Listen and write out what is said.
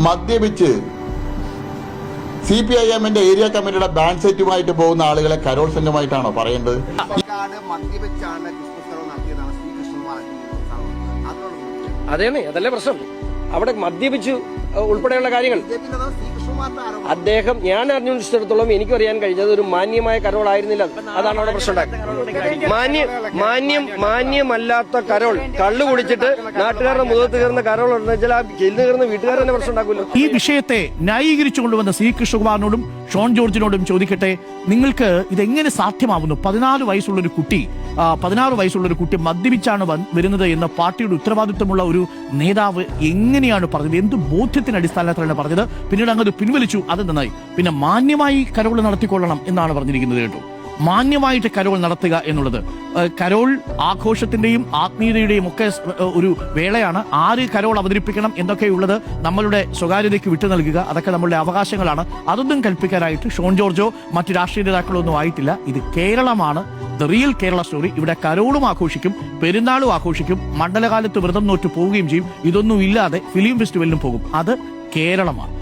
മദ്യപിച്ച് CPIM area കമ്മിറ്റിയുടെ band സെറ്റുമായിട്ട് പോകുന്ന ആളുകളെ കരോൾ സംഘമായിട്ടാണോ പറയേണ്ടത്? അതേന്നെ, അതല്ലേ പ്രശ്നം. അവിടെ മദ്യപിച്ചു ഉൾപ്പെടെയുള്ള കാര്യങ്ങൾ അദ്ദേഹം, ഞാൻ അറിഞ്ഞിടത്തോളം എനിക്കറിയാൻ കഴിഞ്ഞത് ഒരു മാന്യമായ കരോൾ ആയിരുന്നില്ല. അതാണ് അവിടെ പ്രശ്നം ഉണ്ടാക്കുന്നത്. മാന്യമല്ലാത്ത കരോൾ, കള്ളു കുടിച്ചിട്ട് നാട്ടുകാരുടെ മുഖത്ത് കയറുന്ന കരോൾ വെച്ചാൽ ആ ജയിലിൽ കയറുന്ന വീട്ടുകാർ തന്നെ പ്രശ്നം ഉണ്ടാക്കുമല്ലോ. ഈ വിഷയത്തെ ന്യായീകരിച്ചു കൊണ്ടുവന്ന സി കൃഷ്ണകുമാറിനോടും ഷോൺ ജോർജിനോടും ചോദിക്കട്ടെ, നിങ്ങൾക്ക് ഇതെങ്ങനെ സാധ്യമാവുന്നു? 16 വയസ്സുള്ളൊരു കുട്ടി മദ്യപിച്ചാണ് വരുന്നത് എന്ന പാർട്ടിയുടെ ഉത്തരവാദിത്വമുള്ള ഒരു നേതാവ് എങ്ങനെയാണ് പറഞ്ഞത്? എന്ത് ബോധ്യത്തിന്റെ അടിസ്ഥാനത്തിലാണ് പറഞ്ഞത്? പിന്നീട് അങ്ങ് പിൻവലിച്ചു. അത് നന്നായി. പിന്നെ മാന്യമായി കരോൾ നടത്തിക്കൊള്ളണം എന്നാണ് പറഞ്ഞിരിക്കുന്നത് കേട്ടോ. മാന്യമായിട്ട് കരോൾ നടത്തുക എന്നുള്ളത്, കരോൾ ആഘോഷത്തിന്റെയും ആത്മീയതയുടെയും ഒക്കെ ഒരു വേളയാണ്. ആര് കരോൾ അവതരിപ്പിക്കണം എന്നൊക്കെയുള്ളത് നമ്മളുടെ സ്വകാര്യതയ്ക്ക് വിട്ടു നൽകുക, അതൊക്കെ നമ്മളുടെ അവകാശങ്ങളാണ്. അതൊന്നും കൽപ്പിക്കാനായിട്ട് ഷോൺ ജോർജോ മറ്റു രാഷ്ട്രീയ നേതാക്കളോ ഒന്നും ആയിട്ടില്ല. ഇത് കേരളമാണ്, ദ റിയൽ കേരള സ്റ്റോറി. ഇവിടെ കരോളും ആഘോഷിക്കും, പെരുന്നാളും ആഘോഷിക്കും, മണ്ഡലകാലത്ത് വ്രതം നോറ്റ് പോവുകയും ചെയ്യും. ഇതൊന്നും ഇല്ലാതെ ഫിലിം ഫെസ്റ്റിവലിനും പോകും. അത് കേരളമാണ്.